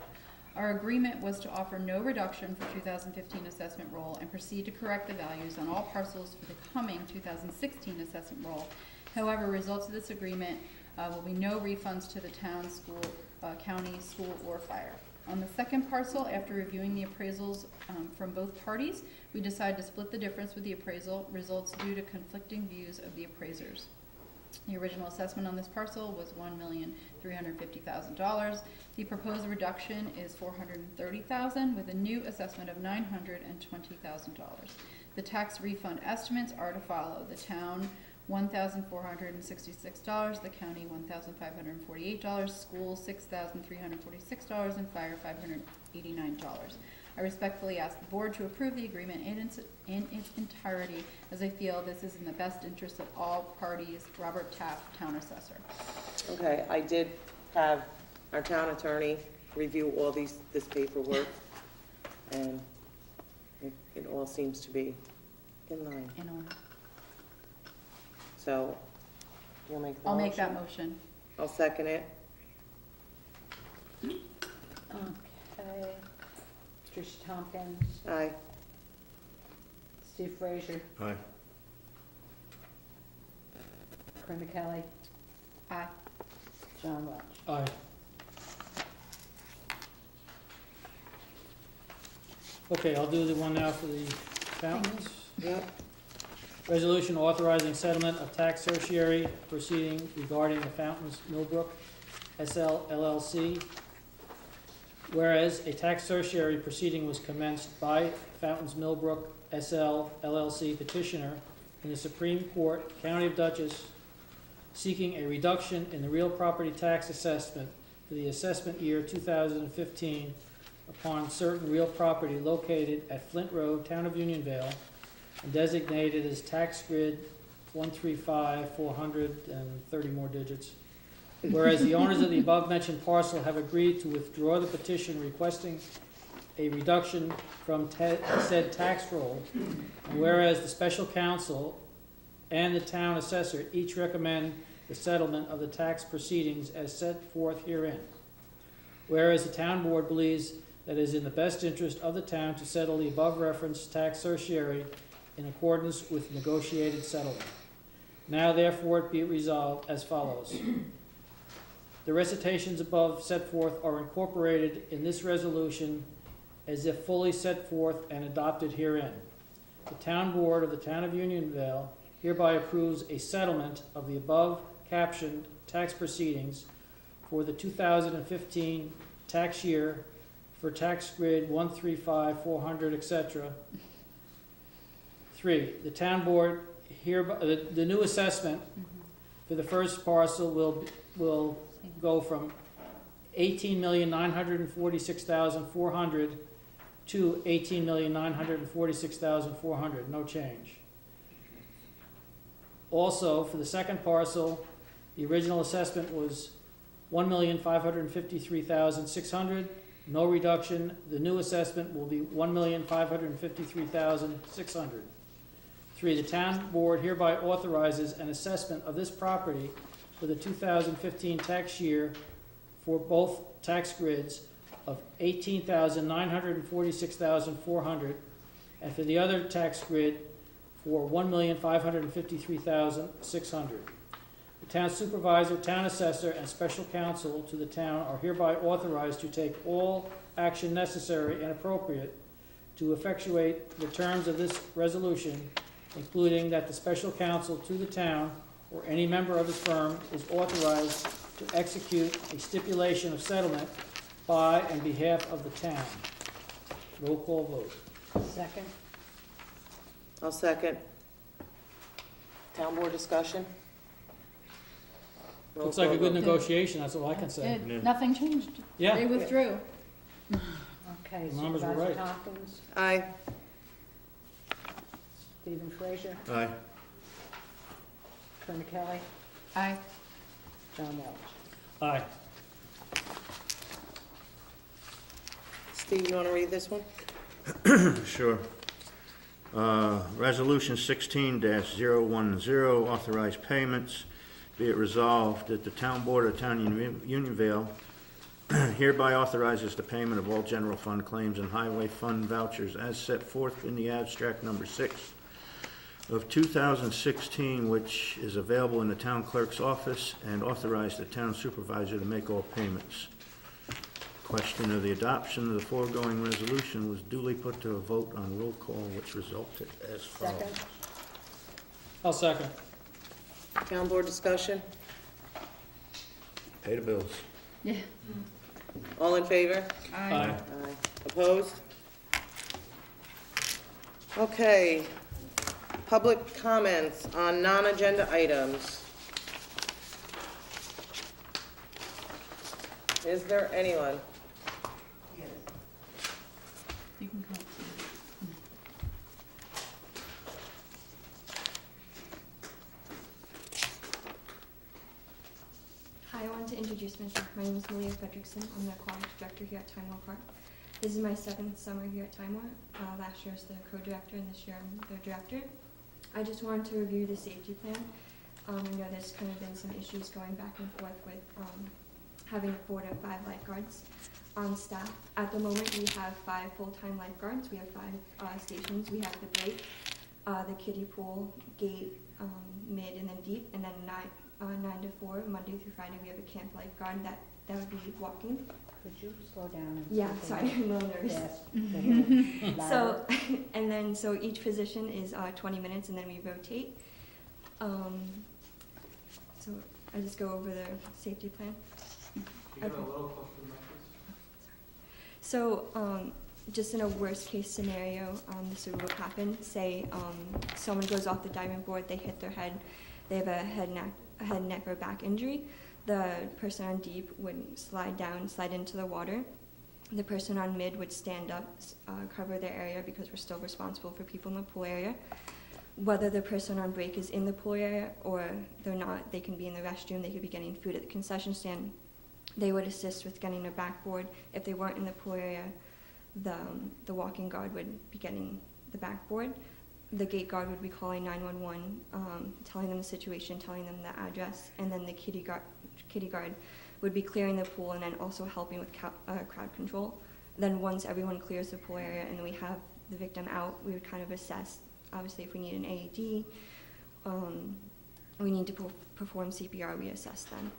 Our agreement was to offer no reduction for 2015 assessment roll and proceed to correct the values on all parcels for the coming 2016 assessment roll. However, results of this agreement will be no refunds to the town, school, county, school, or fire. On the second parcel, after reviewing the appraisals from both parties, we decided to split the difference with the appraisal results due to conflicting views of the appraisers. The original assessment on this parcel was $1,350,000. The proposed reduction is $430,000 with a new assessment of $920,000. The tax refund estimates are to follow: the town $1,466, the county $1,548, school $6,346, and fire $589. I respectfully ask the board to approve the agreement in its entirety, as I feel this is in the best interest of all parties. Robert Taft, Town Assessor. Okay, I did have our town attorney review all this paperwork, and it all seems to be in line. In order. So, you'll make the I'll motion? make that motion. I'll second it. Okay. Tricia Tompkins, Aye. Steve Frazier, Aye. Brenda Kelly, Aye. John Welch. Aye. Okay, I'll do the one now for the fountains. Yep. Resolution authorizing settlement of tax certiorari proceeding regarding the Fountains Millbrook SL LLC. Whereas a tax certiorari proceeding was commenced by Fountains Millbrook SL LLC petitioner in the Supreme Court, County of Dutchess, seeking a reduction in the real property tax assessment for the assessment year 2015 upon certain real property located at Flint Road, Town of Unionville, and designated as tax grid 135,400 and 30 more digits. Whereas the owners of the above-mentioned parcel have agreed to withdraw the petition requesting a reduction from said tax roll, and whereas the special counsel and the town assessor each recommend the settlement of the tax proceedings as set forth herein. Whereas the town board believes that it is in the best interest of the town to settle the above-referenced tax certiorari in accordance with negotiated settlement. Now therefore it be resolved as follows. The recitations above set forth are incorporated in this resolution as if fully set forth and adopted herein. The town board of the town of Unionville hereby approves a settlement of the above captioned tax proceedings for the 2015 tax year for tax grid 135,400, etc. 3, the town board hereby, the new assessment for the first parcel will go from 18,946,400 to 18,946,400, no change. Also, for the second parcel, the original assessment was 1,553,600, no reduction. The new assessment will be 1,553,600. 3, the town board hereby authorizes an assessment of this property for the 2015 tax year for both tax grids of 18,946,400, and for the other tax grid for 1,553,600. The town supervisor, town assessor, and special counsel to the town are hereby authorized to take all action necessary and appropriate to effectuate the terms of this resolution, including that the special counsel to the town or any member of his firm is authorized to execute a stipulation of settlement by and behalf of the town. Roll call vote. Second? I'll second. Town board discussion? Roll Looks like a call good vote. negotiation, that's all I can say. Yeah. Nothing changed. Yeah. They withdrew. Okay, The numbers were Supervisor right. Hopkins, Aye. Stephen Frazier, Aye. Kerna Kelly, Aye. John Welch. Aye. Steve, you want to read this one? Sure. Resolution 16-010, authorized payments. Be it resolved that the town board of Town Unionville hereby authorizes the payment of all general fund claims and highway fund vouchers as set forth in the abstract number 6 of 2016, which is available in the town clerk's office, and authorize the town supervisor to make all payments. Question of the adoption of the foregoing resolution was duly put to a vote on roll call, which resulted as follows. Second? I'll second. Town board discussion? Pay the bills. Yeah. All in favor? Aye. Aye. Opposed? Okay. Public comments on non-agenda items. Is there anyone? You can come. Hi, I wanted to introduce myself. My name is Malia Fredrickson. I'm the aquatics director here at Timewell Park. This is my 7th summer here at Timewell. Last year I was the co-director, and this year I'm the director. I just wanted to review the safety plan. I know there's kind of been some issues going back and forth with having 4 to 5 lifeguards on staff. At the moment, we have 5 full-time lifeguards. We have 5 stations. We have the break, the kiddie pool, gate, mid, and then deep, and then 9 to 4, Monday through Friday, we have a camp lifeguard that would be walking. Could you slow down and? Yeah, speak a sorry, little- I'm a little nervous. Yes, a little louder. So, and then, so each position is 20 minutes, and then we rotate. So I just go over the safety plan. Okay. So, just in a worst-case scenario, this would happen. Say, someone goes off the diving board, they hit their head, they have a head, neck, or back injury. The person on deep would slide into the water. The person on mid would stand up, cover their area because we're still responsible for people in the pool area. whether the person on break is in the pool area or they're not, they can be in the restroom, they could be getting food at the concession stand. They would assist with getting a backboard. If they weren't in the pool area, the walking guard would be getting the backboard. The gate guard would be calling 911, telling them the situation, telling them the address, and then the kitty guard would be clearing the pool and then also helping with crowd control. Then once everyone clears the pool area and we have the victim out, we would kind of assess, obviously if we need an AED, we need to perform CPR, we assess them.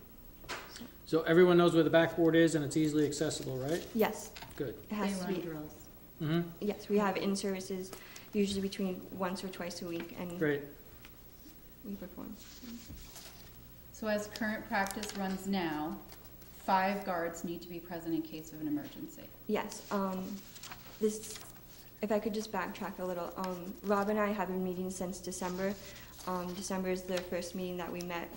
So everyone knows where the backboard is and it's easily accessible, right? Yes, Good. it They has to run be. drills. Mm-hmm, Yes, we have in-services usually between once or twice a week, and great. we perform. So as current practice runs now, 5 guards need to be present in case of an emergency. Yes, this, if I could just backtrack a little, Rob and I have been meeting since December. December is the first meeting that we met,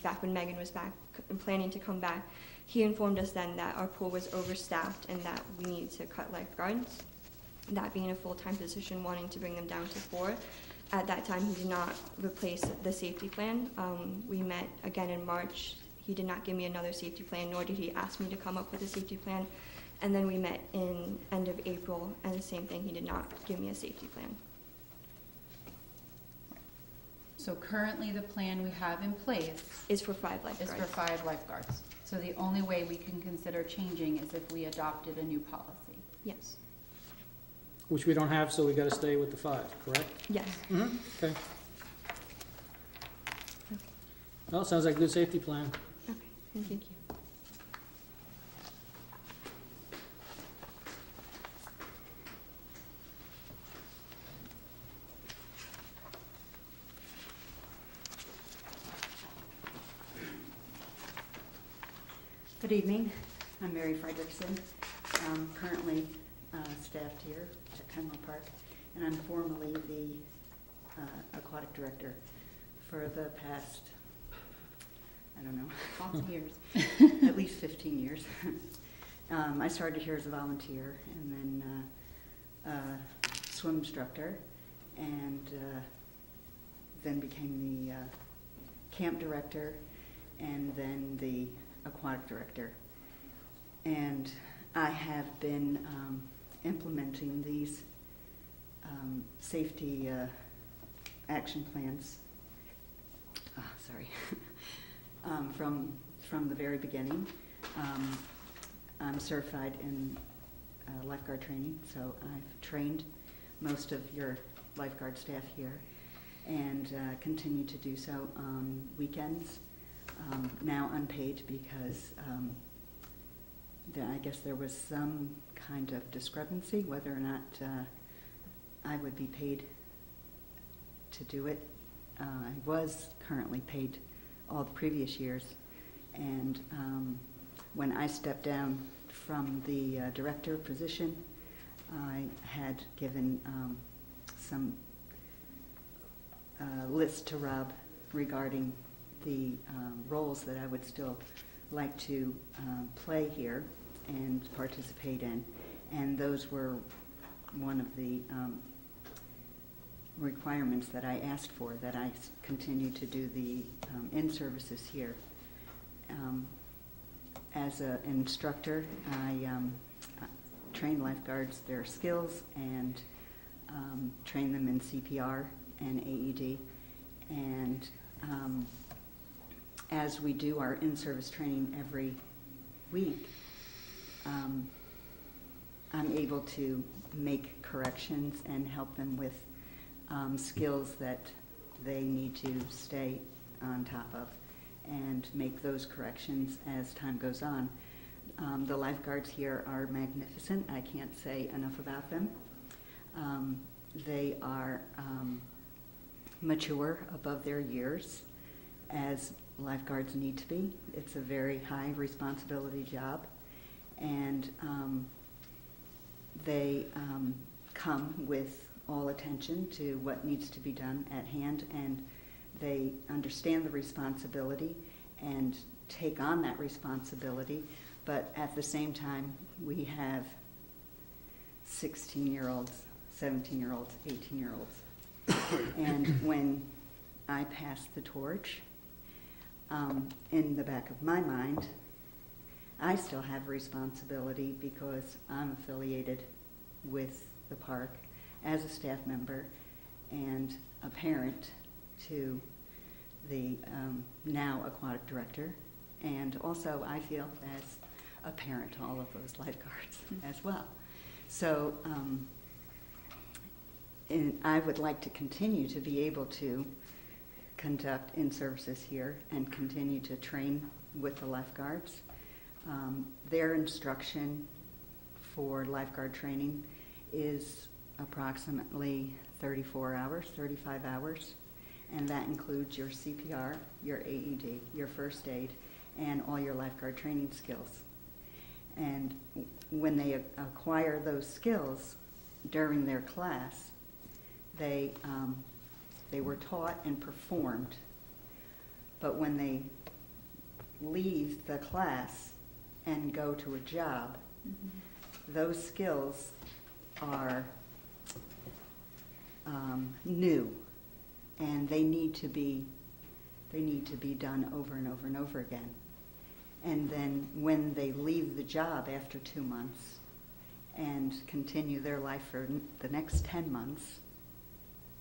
back when Megan was back, planning to come back. He informed us then that our pool was overstaffed and that we needed to cut lifeguards. That being a full-time position, wanting to bring them down to 4. At that time, he did not replace the safety plan. We met again in March. He did not give me another safety plan, nor did he ask me to come up with a safety plan. And then we met in end of April, and the same thing, he did not give me a safety plan. So currently, the plan we have in place Is for 5 is lifeguards. for 5 lifeguards. So the only way we can consider changing is if we adopted a new policy. Yes, Which we don't have, so we gotta stay with the 5, correct? yes. Mm-hmm, okay. Well, sounds like a good safety plan. Okay, thank you. Good evening. I'm Mary Frederickson. I'm currently staffed here at Kenmore Park, and I'm formerly the aquatic director for the past, I don't know, Lots of years. at least 15 years. I started here as a volunteer and then swim instructor, and then became the camp director, and then the aquatic director. And I have been implementing these safety action plans, from the very beginning. I'm certified in lifeguard training, so I've trained most of your lifeguard staff here and continue to do so on weekends. Now unpaid because I guess there was some kind of discrepancy whether or not I would be paid to do it. I was currently paid all the previous years, and when I stepped down from the director position, I had given some list to Rob regarding the roles that I would still like to play here and participate in, and those were one of the requirements that I asked for, that I continue to do the in-services here. As an instructor, I train lifeguards their skills and train them in CPR and AED, and as we do our in-service training every week, I'm able to make corrections and help them with skills that they need to stay on top of and make those corrections as time goes on. The lifeguards here are magnificent. I can't say enough about them. They are mature above their years, as lifeguards need to be. It's a very high responsibility job, and they come with all attention to what needs to be done at hand, and they understand the responsibility and take on that responsibility, but at the same time we have 16-year-olds, 17-year-olds, 18-year-olds And when I pass the torch, in the back of my mind, I still have responsibility because I'm affiliated with the park as a staff member and a parent to the now aquatic director. And also I feel as a parent to all of those lifeguards as well. So and I would like to continue to be able to conduct in-services here and continue to train with the lifeguards. Their instruction for lifeguard training is approximately 34 hours, 35 hours, and that includes your CPR, your AED, your first aid, and all your lifeguard training skills. And when they acquire those skills during their class, they were taught and performed, but when they leave the class and go to a job, those skills are new, and they need to be done over and over and over again. And then when they leave the job after 2 months and continue their life for the next 10 months,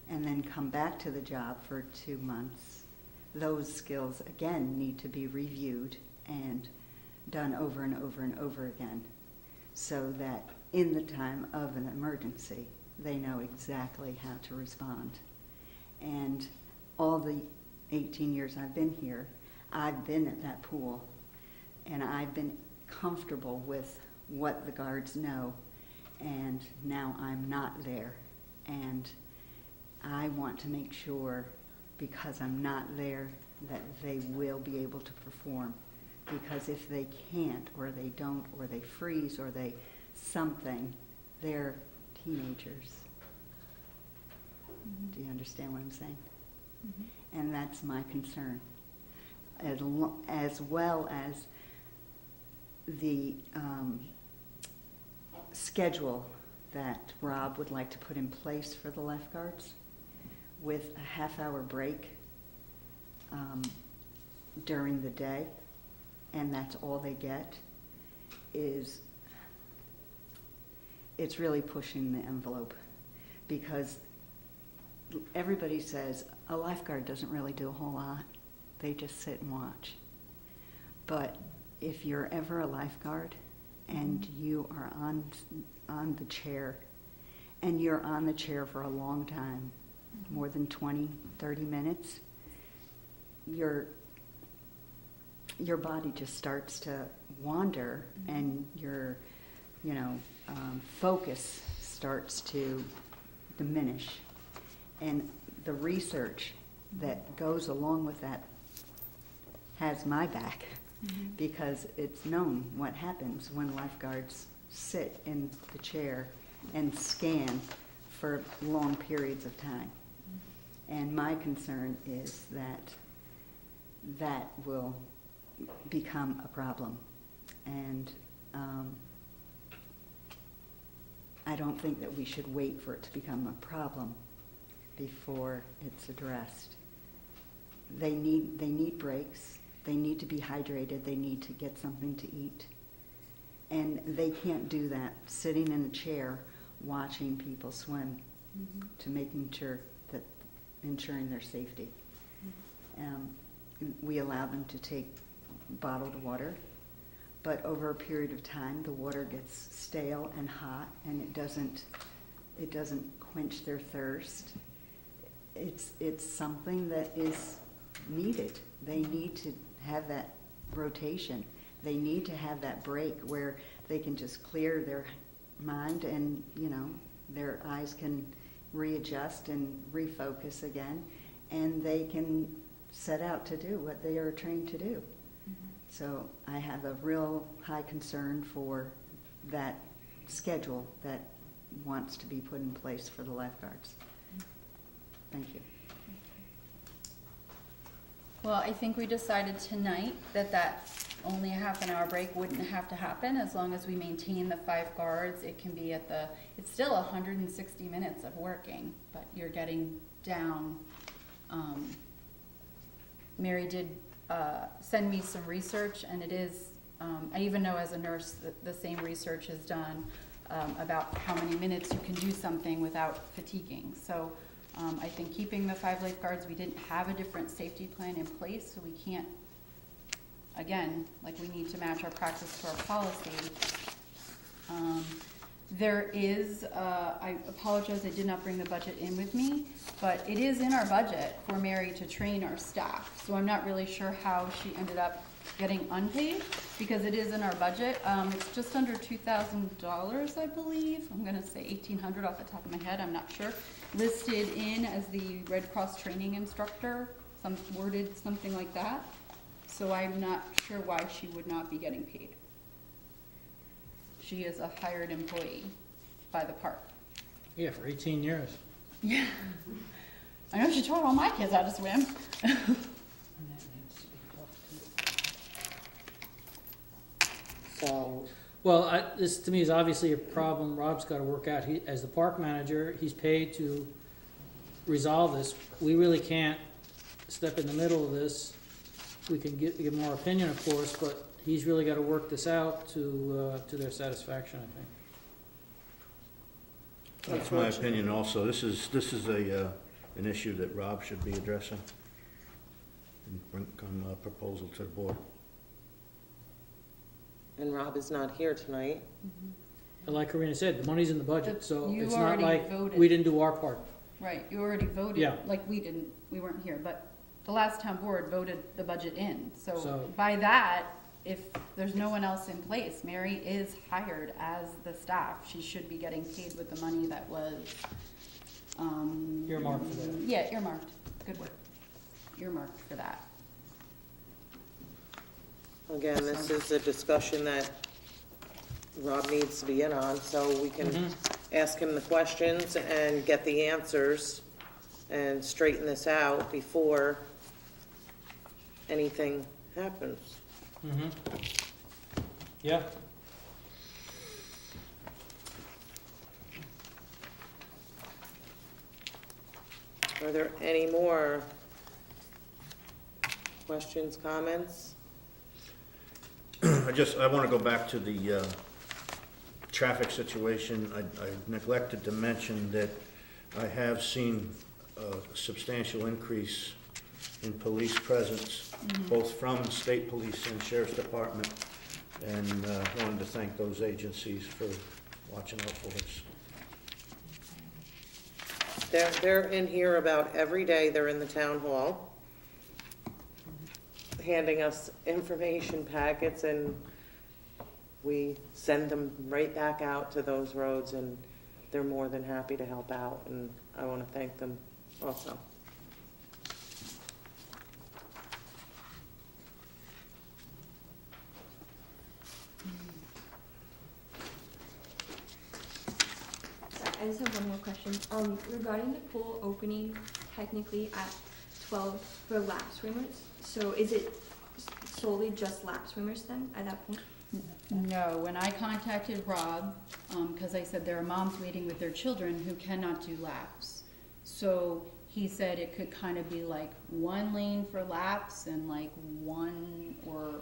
and then come back to the job for 2 months, those skills again need to be reviewed and done over and over and over again, so that in the time of an emergency, they know exactly how to respond. And all the 18 years I've been here, I've been at that pool, and I've been comfortable with what the guards know, and now I'm not there. And I want to make sure, because I'm not there, that they will be able to perform. Because if they can't, or they don't, or they freeze, or they something, they're teenagers. Do you understand what I'm saying? And that's my concern. As well as the schedule that Rob would like to put in place for the lifeguards, with a half-hour break during the day, and that's all they get, it's really pushing the envelope. Because everybody says a lifeguard doesn't really do a whole lot. They just sit and watch. But if you're ever a lifeguard and you are on the chair, and you're on the chair for a long time, more than 20, 30 minutes, your body just starts to wander, and your focus starts to diminish. And the research that goes along with that has my back, because it's known what happens when lifeguards sit in the chair and scan for long periods of time. And my concern is that will become a problem. And I don't think that we should wait for it to become a problem before it's addressed. They need breaks. They need to be hydrated. They need to get something to eat. And they can't do that sitting in a chair watching people swim, to ensuring their safety. We allow them to take bottled water, but over a period of time the water gets stale and hot, and it doesn't quench their thirst. It's something that is needed. They need to have that rotation. They need to have that break where they can just clear their mind, and their eyes can readjust and refocus again, and they can set out to do what they are trained to do. So I have a real high concern for that schedule that wants to be put in place for the lifeguards. Thank you. Well, I think we decided tonight that only a half an hour break wouldn't have to happen, as long as we maintain the 5 guards, it can be at the, it's still 160 minutes of working, but you're getting down. Mary did, send me some research, and it is, I even know as a nurse that the same research is done, about how many minutes you can do something without fatiguing. So, I think keeping the 5 lifeguards, we didn't have a different safety plan in place, so we can't, again, like, we need to match our practice to our policy. There is, I apologize, I did not bring the budget in with me, but it is in our budget for Mary to train our staff. So I'm not really sure how she ended up getting unpaid, because it is in our budget. It's just under $2,000, I believe. I'm gonna say $1,800 off the top of my head, I'm not sure. Listed in as the Red Cross training instructor, worded something like that. So I'm not sure why she would not be getting paid. She is a hired employee by the park. Yeah, for 18 years. Yeah. I know she taught all my kids how to swim. So, Well, this to me is obviously a problem Rob's gotta work out. He, as the park manager, he's paid to resolve this. We really can't step in the middle of this. We can give more opinion, of course, but he's really gotta work this out to their satisfaction, I think. That's my opinion also. This is an issue that Rob should be addressing. And bring, come a proposal to the board. and Rob is not here tonight. And like Karina said, the money's in the budget, so You it's not already like voted. we didn't do our part. Right, you already voted, Yeah. like we didn't, we weren't here, but the last town board voted the budget in. So So- by that, if there's no one else in place, Mary is hired as the staff. She should be getting paid with the money that was, Earmarked for that. Yeah, earmarked, good word. Earmarked for that. Again, this is a discussion that Rob needs to be in on, so we can ask him the questions and get the answers and straighten this out before anything happens. Yeah. Are there any more questions, comments? I want to go back to the traffic situation. I neglected to mention that I have seen a substantial increase in police presence, both from state police and sheriff's department, and wanted to thank those agencies for watching out for us. They're in here about every day. They're in the town hall, handing us information packets, and we send them right back out to those roads, and they're more than happy to help out, and I want to thank them also. I just have one more question. Regarding the pool opening technically at 12 for lap swimmers, so is it solely just lap swimmers then at that point? No, when I contacted Rob, because I said there are moms waiting with their children who cannot do laps. So he said it could kind of be like one lane for laps and like one or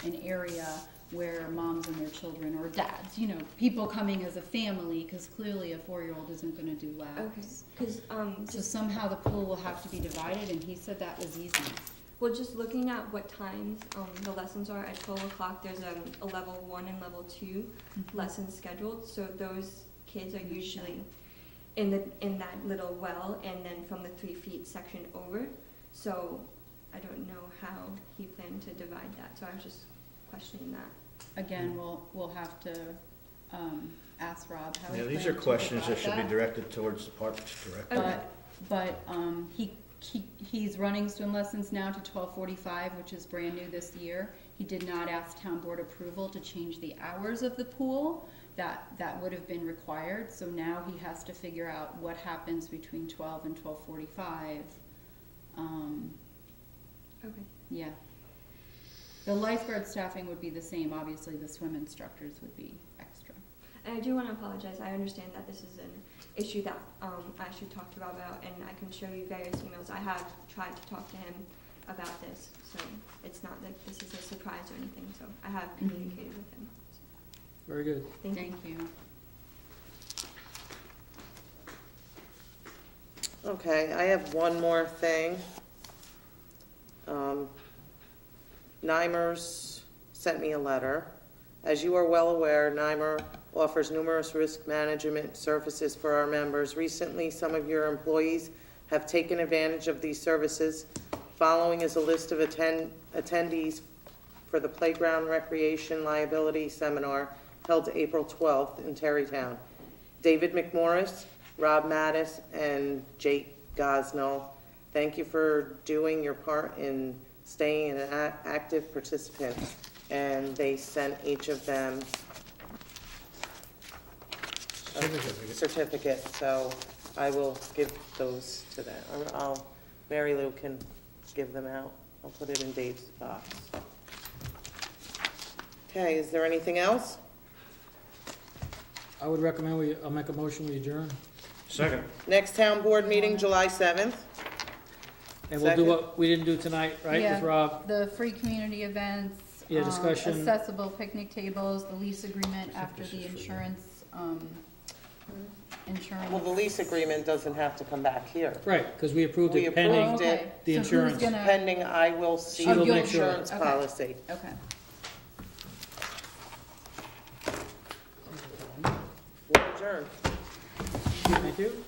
an area where moms and their children, or dads, you know, people coming as a family, because clearly a 4-year-old isn't gonna do laps. Okay, because, So somehow the pool will have to be divided, and he said that was easy. well, just looking at what times, the lessons are at 12 o'clock, there's a level 1 and level 2 lessons scheduled, so those kids are usually in that little well, and then from the 3 feet section over, so I don't know how he planned to divide that, so I was just questioning that. Again, we'll have to, ask Rob how he Yeah, plans these are to questions that divide should be that. directed towards the Parks Director. Okay. But he's running swim lessons now to 12:45, which is brand new this year. He did not ask town board approval to change the hours of the pool. That would have been required, so now he has to figure out what happens between 12 and 12:45. Okay. Yeah. The lifeguard staffing would be the same, obviously the swim instructors would be extra. And I do want to apologize. I understand that this is an issue that I should talk to Rob about, and I can show you various emails. I have tried to talk to him about this, so it's not that this is a surprise or anything, so I have communicated with him. Very good. Thank you. Thank you. Okay, I have one more thing. NYMERS sent me a letter. As you are well aware, NYMER offers numerous risk management services for our members. Recently, some of your employees have taken advantage of these services. Following is a list of attendees for the Playground Recreation Liability Seminar held April 12th in Terrytown. David McMorris, Rob Mattis, and Jake Gosnell. Thank you for doing your part in staying an active participant. And they sent each of them a certificate, so I will give those to them. Mary Lou can give them out. I'll put it in Dave's box. Okay, is there anything else? I would recommend I'll make a motion, we adjourn. Second. Next town board meeting, July 7th. And we'll do Second. what we didn't do tonight, right, Yeah. with Rob? The free community events. Yeah, discussion. Accessible picnic tables, the lease agreement after the insurance, Well, the lease agreement doesn't have to come back here. Right, because we approved We it Oh, pending, approved okay. the So who's insurance. gonna- Pending, I will see She'll the make sure. insurance Okay. policy. Okay. We're adjourned. Thank you.